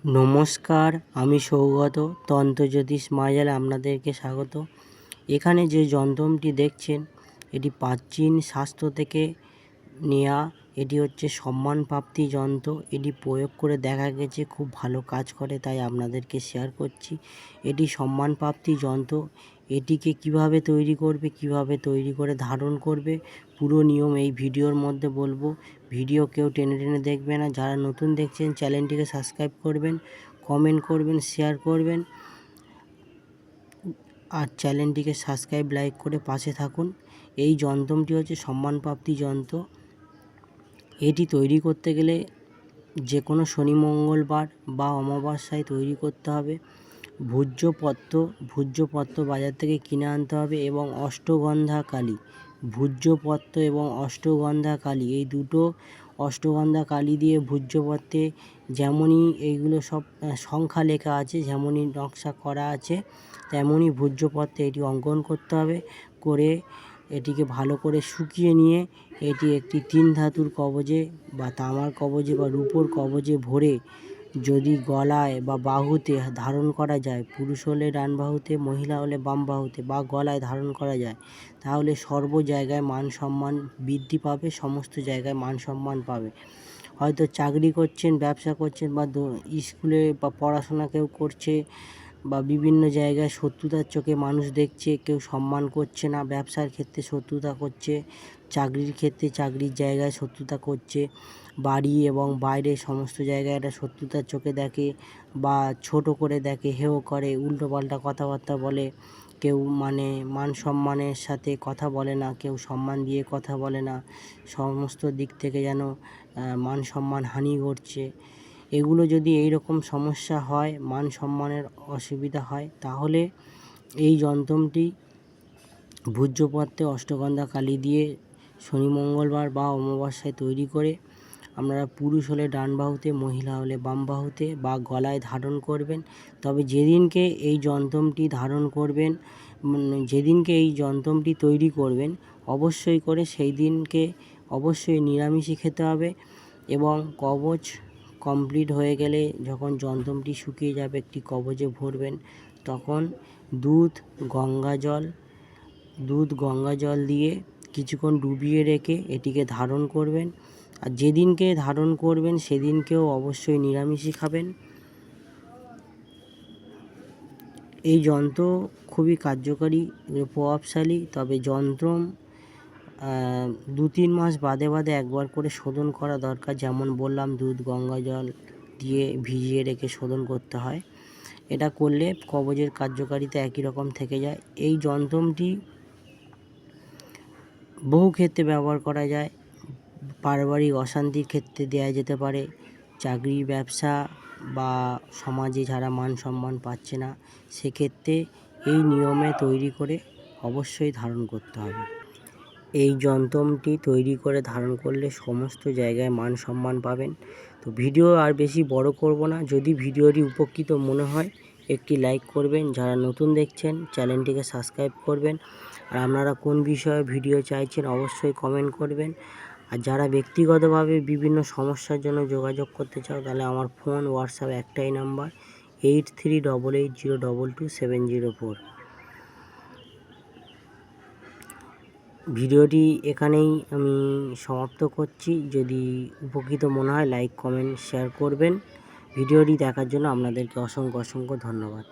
নমস্কার, আমি সৌগত তন্ত্রজ্যোতিষ মায়াজালে আপনাদেরকে স্বাগত। এখানে যে যন্ত্রটি দেখছেন এটি প্রাচীন শাস্ত্র থেকে নেয়া। এটি হচ্ছে সম্মান প্রাপ্তি যন্ত্র। এটি প্রয়োগ করে দেখা গেছে খুব ভালো কাজ করে, তাই আপনাদেরকে শেয়ার করছি। এটি সম্মান প্রাপ্তি যন্ত্র। এটিকে কিভাবে তৈরি করবে, কিভাবে তৈরি করে ধারণ করবে, পুরো নিয়ম এই ভিডিওর মধ্যে বলবো। ভিডিও কেউ টেনে টেনে দেখবে না। যারা নতুন দেখছেন চ্যানেলটিকে সাবস্ক্রাইব করবেন, কমেন্ট করবেন, শেয়ার করবেন আর চ্যানেলটিকে সাবস্ক্রাইব লাইক করে পাশে থাকুন। এই যন্ত্রটি হচ্ছে সম্মান প্রাপ্তি যন্ত্র। এটি তৈরি করতে গেলে যে কোনো শনি মঙ্গলবার বা অমাবস্যায় তৈরি করতে হবে। ভূর্জপত্র বাজার থেকে কিনে আনতে হবে এবং অষ্টগন্ধা কালী, ভূর্জপত্র এবং অষ্টগন্ধা কালী এই দুটো অষ্টগন্ধা কালী দিয়ে ভূর্জপত্রে যেমনই এইগুলো সব সংখ্যা লেখা আছে, যেমনই নকশা করা আছে তেমনই ভূর্জপত্রে এটি অঙ্কন করতে হবে। করে এটিকে ভালো করে শুকিয়ে নিয়ে এটি একটি 3 ধাতুর কবজে বা তামার কবজে বা রূপোর কবজে ভরে যদি গলায় বা বাহুতে ধারণ করা যায়, পুরুষ হলে ডান বাহুতে, মহিলা হলে বাম বাহুতে বা গলায় ধারণ করা যায়, তাহলে সর্ব জায়গায় মান সম্মান বৃদ্ধি পাবে, সমস্ত জায়গায় মান সম্মান পাবে। হয়তো চাকরি করছেন, ব্যবসা করছেন বা স্কুলে বা পড়াশোনা কেউ করছে বা বিভিন্ন জায়গায় শত্রুতার চোখে মানুষ দেখছে, কেউ সম্মান করছে না, ব্যবসার ক্ষেত্রে শত্রুতা করছে, চাকরির ক্ষেত্রে চাকরির জায়গায় শত্রুতা করছে, বাড়ি এবং বাইরে সমস্ত জায়গায় একটা শত্রুতার চোখে দেখে বা ছোট করে দেখে, হেয় করে, উল্টোপাল্টা কথাবার্তা বলে, কেউ মান সম্মানের সাথে কথা বলে না, কেউ সম্মান দিয়ে কথা বলে না, সমস্ত দিক থেকে যেন মান সম্মান হানি ঘটছে। এগুলো যদি এই রকম সমস্যা হয়, মান সম্মানের অসুবিধা হয়, তাহলে এই যন্ত্রটি ভূর্জপত্রে অষ্টগন্ধা কালী দিয়ে শনি মঙ্গলবার বা অমাবস্যায় তৈরি করে আপনারা পুরুষ হলে ডান বাহুতে, মহিলা হলে বাম বাহুতে বা গলায় ধারণ করবেন। তবে যেদিনকে এই যন্ত্রটি ধারণ করবেন, যেদিনকে এই যন্ত্রটি তৈরি করবেন, অবশ্যই করে সেই দিনকে অবশ্যই নিরামিষই খেতে হবে এবং কবচ কমপ্লিট হয়ে গেলে যখন যন্ত্রটি শুকিয়ে যাবে একটি কবচে ভরবেন, তখন দুধ গঙ্গা জল দিয়ে কিছুক্ষণ ডুবিয়ে রেখে এটিকে ধারণ করবেন। আর যেদিনকে ধারণ করবেন সেদিনকেও অবশ্যই নিরামিষই খাবেন। এই যন্ত্র খুবই কার্যকারী, প্রভাবশালী। তবে যন্ত্র 2-3 মাস বাদে বাদে একবার করে শোধন করা দরকার। যেমন বললাম, দুধ গঙ্গা জল দিয়ে ভিজিয়ে রেখে শোধন করতে হয়। এটা করলে কবচের কার্যকারিতা একই রকম থেকে যায়। এই যন্ত্রটি বহু ক্ষেত্রে ব্যবহার করা যায়। পারিবারিক অশান্তির ক্ষেত্রে দেয়া যেতে পারে, চাকরি ব্যবসা বা সমাজে যারা মান সম্মান পাচ্ছে না, সেক্ষেত্রে এই নিয়মে তৈরি করে অবশ্যই ধারণ করতে হবে। এই যন্ত্রটি তৈরি করে ধারণ করলে সমস্ত জায়গায় মান সম্মান পাবেন। তো ভিডিও আর বেশি বড় করব না। যদি ভিডিওটি উপকৃত মনে হয় একটি লাইক করবেন, যারা নতুন দেখছেন চ্যানেলটিকে সাবস্ক্রাইব করবেন, আর আপনারা কোন বিষয়ে ভিডিও চাইছেন অবশ্যই কমেন্ট করবেন। আর যারা ব্যক্তিগতভাবে বিভিন্ন সমস্যার জন্য যোগাযোগ করতে চাও, তাহলে আমার ফোন হোয়াটসঅ্যাপ একটাই নাম্বার 8388022704। ভিডিওটি এখানেই আমি সমাপ্ত করছি। যদি উপকৃত মনে হয় লাইক কমেন্ট শেয়ার করবেন। ভিডিওটি দেখার জন্য আপনাদেরকে অসংখ্য ধন্যবাদ।